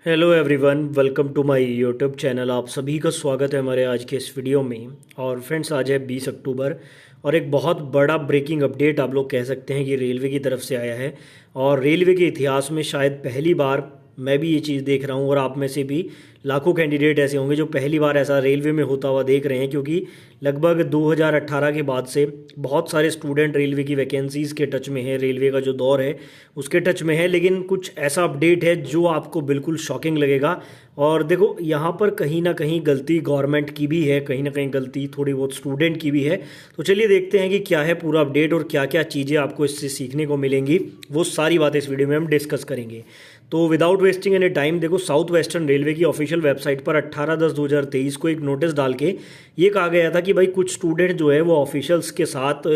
Hello everyone, welcome to my YouTube channel. आप सभी का स्वागत है हमारे आज के इस वीडियो में। और फ्रेंड्स, आज है 20 अक्टूबर और एक बहुत बड़ा ब्रेकिंग अपडेट आप लोग कह सकते हैं कि रेलवे की तरफ से आया है। और रेलवे के इतिहास में शायद पहली बार मैं भी ये चीज़ देख रहा हूँ और आप में से भी लाखों कैंडिडेट ऐसे होंगे जो पहली बार ऐसा रेलवे में होता हुआ देख रहे हैं, क्योंकि लगभग 2018 के बाद से बहुत सारे स्टूडेंट रेलवे की वैकेंसीज़ के टच में है, रेलवे का जो दौर है उसके टच में है। लेकिन कुछ ऐसा अपडेट है जो आपको बिल्कुल शॉकिंग लगेगा। और देखो, यहाँ पर कहीं ना कहीं गलती गवर्नमेंट की भी है, कहीं ना कहीं गलती थोड़ी बहुत स्टूडेंट की भी है। तो चलिए देखते हैं कि क्या है पूरा अपडेट और क्या क्या चीज़ें आपको इससे सीखने को मिलेंगी। वो सारी बातें इस वीडियो में हम डिस्कस करेंगे। तो विदाउट वेस्टिंग एनी टाइम, देखो, साउथ वेस्टर्न रेलवे की ऑफिशियल वेबसाइट पर 18/10/2023 को एक नोटिस डाल के ये कहा गया था कि भाई कुछ स्टूडेंट जो है वो ऑफिशियल्स के साथ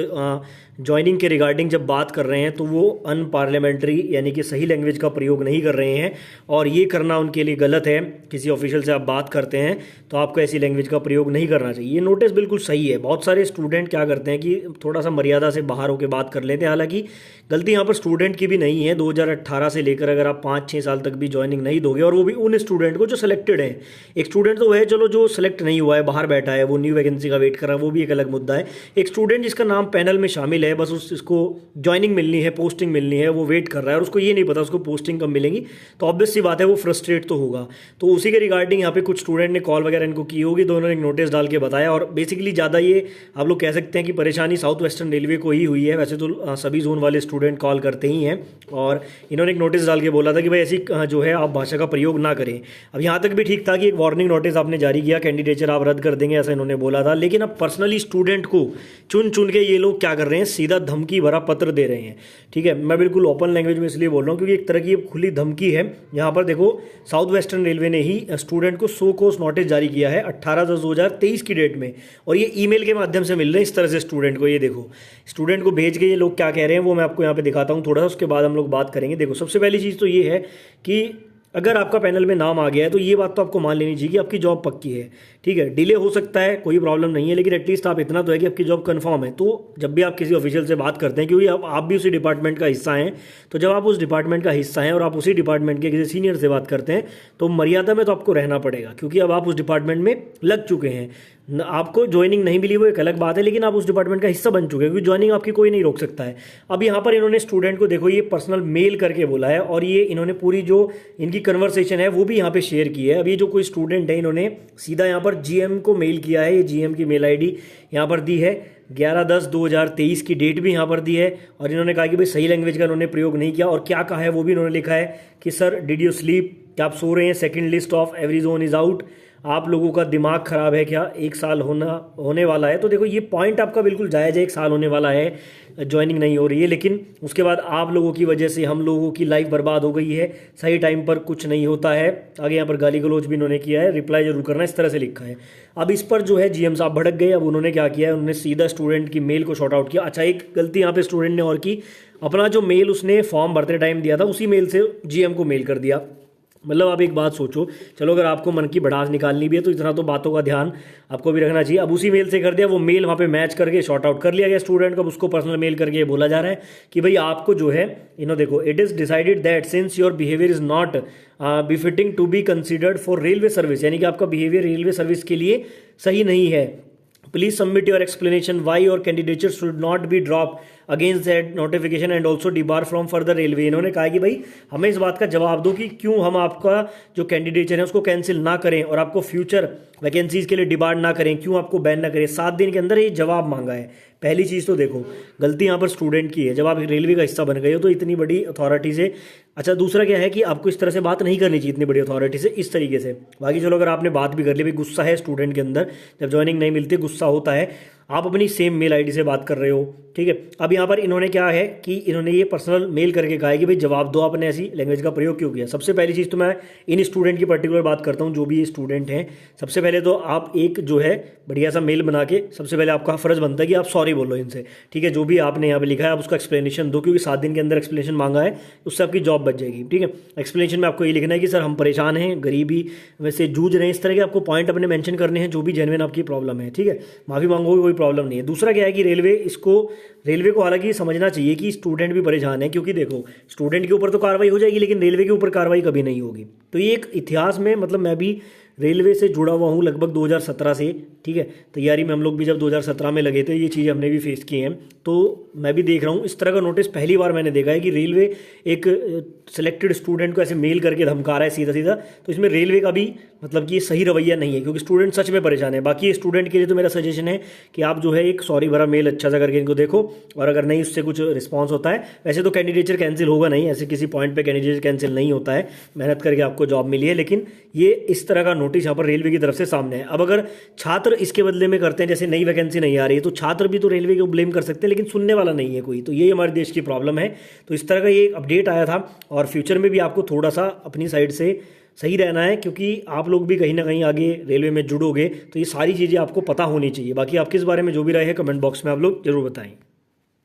ज्वाइनिंग के रिगार्डिंग जब बात कर रहे हैं तो वो अनपार्लियामेंट्री यानी कि सही लैंग्वेज का प्रयोग नहीं कर रहे हैं, और ये करना उनके लिए गलत है। किसी ऑफिशियल से आप बात करते हैं तो आपको ऐसी लैंग्वेज का प्रयोग नहीं करना चाहिए। ये नोटिस बिल्कुल सही है। बहुत सारे स्टूडेंट क्या करते हैं कि थोड़ा सा मर्यादा से बाहर होकर बात कर लेते हैं। हालांकि गलती यहाँ पर स्टूडेंट की भी नहीं है। 2018 से लेकर अगर आप 5-6 साल तक भी ज्वाइनिंग नहीं दोगे, और वो भी उन स्टूडेंट को जो सिलेक्टेड है। एक स्टूडेंट तो है, चलो, जो सिलेक्ट नहीं हुआ है, बाहर बैठा है, वो न्यू वैकेंसी का वेट कर रहा है, वो भी एक अलग मुद्दा है। एक स्टूडेंट जिसका नाम पैनल में शामिल है, बस उसको ज्वाइनिंग मिलनी है, पोस्टिंग मिलनी है, वो वेट कर रहा है और उसको ये नहीं पता उसको पोस्टिंग कब मिलेंगी, तो ऑब्वियस सी बात है वो फ्रस्ट्रेट तो होगा। तो उसी के रिगार्डिंग यहाँ पे कुछ स्टूडेंट ने कॉल वगैरह इनको की होगी, तो उन्होंने एक नोटिस डाल के बताया। और बेसिकली ज़्यादा ये आप लोग कह सकते हैं कि परेशानी साउथ वेस्टर्न रेलवे को ही हुई है। वैसे तो सभी जोन वाले स्टूडेंट कॉल करते ही हैं, और इन्होंने एक नोटिस डाल के बोला था कि भाई ऐसी जो है आप भाषा का प्रयोग ना करें। अब यहाँ तक भी ठीक था कि एक वार्निंग नोटिस आपने जारी किया, कैंडिडेचर आप रद्द कर देंगे, ऐसा इन्होंने बोला था। लेकिन अब पर्सनली स्टूडेंट को चुन चुन के ये लोग क्या कर रहे हैं, सीधा धमकी भरा पत्र दे रहे हैं। ठीक है, मैं बिल्कुल ओपन लैंग्वेज में इसलिए बोल रहा हूँ क्योंकि एक तरह की खुली धमकी है। यहाँ पर देखो, साउथ वेस्टर्न रेलवे ने ही स्टूडेंट को सो कॉज नोटिस जारी किया है 18/10/2023 की डेट में, और ये ईमेल के माध्यम से मिल रहे हैं इस तरह से स्टूडेंट को। ये देखो, स्टूडेंट को भेज के ये लोग क्या कह रहे हैं वो मैं आपको यहाँ पे दिखाता हूँ थोड़ा सा, उसके बाद हम लोग बात करेंगे। देखो, सबसे पहली चीज़ तो ये है कि अगर आपका पैनल में नाम आ गया है तो ये बात तो आपको मान लेनी चाहिए कि आपकी जॉब पक्की है। ठीक है, डिले हो सकता है, कोई प्रॉब्लम नहीं है, लेकिन एटलीस्ट आप इतना तो है कि आपकी जॉब कंफर्म है। तो जब भी आप किसी ऑफिशियल से बात करते हैं, क्योंकि आप भी उसी डिपार्टमेंट का हिस्सा हैं, तो जब आप उस डिपार्टमेंट का हिस्सा हैं और आप उसी डिपार्टमेंट के किसी सीनियर से बात करते हैं तो मर्यादा में तो आपको रहना पड़ेगा, क्योंकि अब आप उस डिपार्टमेंट में लग चुके हैं। आपको ज्वाइनिंग नहीं मिली वो एक अलग बात है, लेकिन आप उस डिपार्टमेंट का हिस्सा बन चुके हैं, क्योंकि ज्वाइनिंग आपकी कोई नहीं रोक सकता है। अब यहाँ पर इन्होंने स्टूडेंट को, देखो, ये पर्सनल मेल करके बोला है, और ये इन्होंने पूरी जो इनकी कन्वर्सेशन है वो भी यहाँ पे शेयर की है। अब ये जो कोई स्टूडेंट है, इन्होंने सीधा यहाँ पर जीएम को मेल किया है। ये जीएम की मेल आईडी यहाँ पर दी है, 11/10/2023 की डेट भी यहाँ पर दी है, और इन्होंने कहा कि भाई सही लैंग्वेज का इन्होंने प्रयोग नहीं किया। और क्या कहा है वो भी इन्होंने लिखा है कि सर, डिड यू स्लीप, क्या आप सो रहे हैं, second list of every zone is out, आप लोगों का दिमाग खराब है क्या, 1 साल होने वाला है। तो देखो, ये पॉइंट आपका बिल्कुल जायज़ है, 1 साल होने वाला है, ज्वाइनिंग नहीं हो रही है, लेकिन उसके बाद आप लोगों की वजह से हम लोगों की लाइफ बर्बाद हो गई है, सही टाइम पर कुछ नहीं होता है। आगे यहाँ पर गाली गलौज भी इन्होंने किया है, रिप्लाई जरूर करना, इस तरह से लिखा है। अब इस पर जो है जीएम साहब भड़क गए। अब उन्होंने क्या किया है, उन्होंने सीधा स्टूडेंट की मेल को शॉर्ट आउट किया। अच्छा, एक गलती यहाँ पे स्टूडेंट ने और की, अपना जो मेल उसने फॉर्म भरते टाइम दिया था उसी मेल से जीएम को मेल कर दिया। मतलब आप एक बात सोचो, चलो, अगर आपको मन की भड़ास निकालनी भी है तो इतना तो बातों का ध्यान आपको भी रखना चाहिए। अब उसी मेल से कर दिया, वो मेल वहाँ पे मैच करके शॉर्ट आउट कर लिया गया स्टूडेंट को। अब उसको पर्सनल मेल करके ये बोला जा रहा है कि भाई आपको जो है, देखो, it is decided that since your behaviour is not befitting to be considered for railway service, यानी कि आपका बिहेवियर रेलवे सर्विस के लिए सही नहीं है। Please submit your explanation why your candidature should not be drop against that notification and also debar from further railway. इन्होंने कहा कि भाई हमें इस बात का जवाब दो कि क्यों हम आपका जो कैंडिडेचर है उसको कैंसिल ना करें और आपको फ्यूचर वैकेंसीज के लिए डिबार ना करें, क्यों आपको बैन ना करें। 7 दिन के अंदर ये जवाब मांगा है। पहली चीज़ तो देखो, गलती यहाँ पर स्टूडेंट की है। जब आप रेलवे का हिस्सा बन गए हो तो इतनी बड़ी अथॉरिटी से, अच्छा, दूसरा क्या है कि आपको इस तरह से बात नहीं करनी चाहिए इतनी बड़ी अथॉरिटी से, इस तरीके से। बाकी चलो, अगर आपने बात भी कर ली, भाई गुस्सा है स्टूडेंट के अंदर, जब ज्वाइनिंग नहीं मिलती गुस्सा होता है, आप अपनी सेम मेल आईडी से बात कर रहे हो। ठीक है, अब यहाँ पर इन्होंने क्या है कि इन्होंने ये पर्सनल मेल करके कहा है कि भाई जवाब दो, आपने ऐसी लैंग्वेज का प्रयोग क्यों किया। सबसे पहली चीज़ तो मैं इन स्टूडेंट की पर्टिकुलर बात करता हूँ, जो भी ये स्टूडेंट हैं। सबसे पहले तो आप एक जो है बढ़िया सा मेल बना के, सबसे पहले आपका फर्ज बनता है कि आप सॉरी बोलो इनसे। ठीक है, जो भी आपने यहाँ पे लिखा है आप उसका एक्सप्लेनेशन दो, क्योंकि 7 दिन के अंदर एक्सप्लेनेशन मांगा है, उससे आपकी जॉब बच जाएगी। ठीक है, एक्सप्लेनेशन में आपको ये लिखना है कि सर हम परेशान हैं, गरीबी वैसे जूझ रहे हैं, इस तरह के आपको पॉइंट अपने मेंशन करने हैं, जो भी जेन्युइन आपकी प्रॉब्लम है। ठीक है, माफ़ी मांगोगे कोई प्रॉब्लम नहीं है। दूसरा क्या है कि रेलवे को हालांकि समझना चाहिए कि स्टूडेंट भी परेशान है, क्योंकि देखो स्टूडेंट के ऊपर तो कार्रवाई हो जाएगी लेकिन रेलवे के ऊपर कार्रवाई कभी नहीं होगी। तो ये एक इतिहास में, मतलब मैं भी रेलवे से जुड़ा हुआ हूँ लगभग 2017 से, ठीक है। तैयारी में हम लोग भी जब 2017 में लगे थे, ये चीज़ हमने भी फेस की हैं। तो मैं भी देख रहा हूँ इस तरह का नोटिस पहली बार मैंने देखा है कि रेलवे एक सिलेक्टेड स्टूडेंट को ऐसे मेल करके धमका रहा है सीधा सीधा। तो इसमें रेलवे का भी मतलब कि ये सही रवैया नहीं है, क्योंकि स्टूडेंट सच में परेशान है। बाकी स्टूडेंट के लिए तो मेरा सजेशन है कि आप जो है एक सॉरी भरा मेल अच्छा सा करके इनको देखो, और अगर नहीं उससे कुछ रिस्पॉन्स होता है, वैसे तो कैंडिडेचर कैंसिल होगा नहीं, ऐसे किसी पॉइंट पे कैंडिडेचर कैंसिल नहीं होता है, मेहनत करके आपको जॉब मिली है। लेकिन ये इस तरह का नोटिस यहाँ पर रेलवे की तरफ से सामने है। अब अगर छात्र इसके बदले में करते हैं, जैसे नई वैकेंसी नहीं आ रही है, तो छात्र भी तो रेलवे को ब्लेम कर सकते हैं, लेकिन सुनने वाला नहीं है कोई। तो ये हमारे देश की प्रॉब्लम है। तो इस तरह का ये अपडेट आया था, और फ्यूचर में भी आपको थोड़ा सा अपनी साइड से सही रहना है, क्योंकि आप लोग भी कहीं ना कहीं आगे रेलवे में जुड़ोगे, तो ये सारी चीज़ें आपको पता होनी चाहिए। बाकी आपके इस बारे में जो भी राय है कमेंट बॉक्स में आप लोग जरूर बताएं।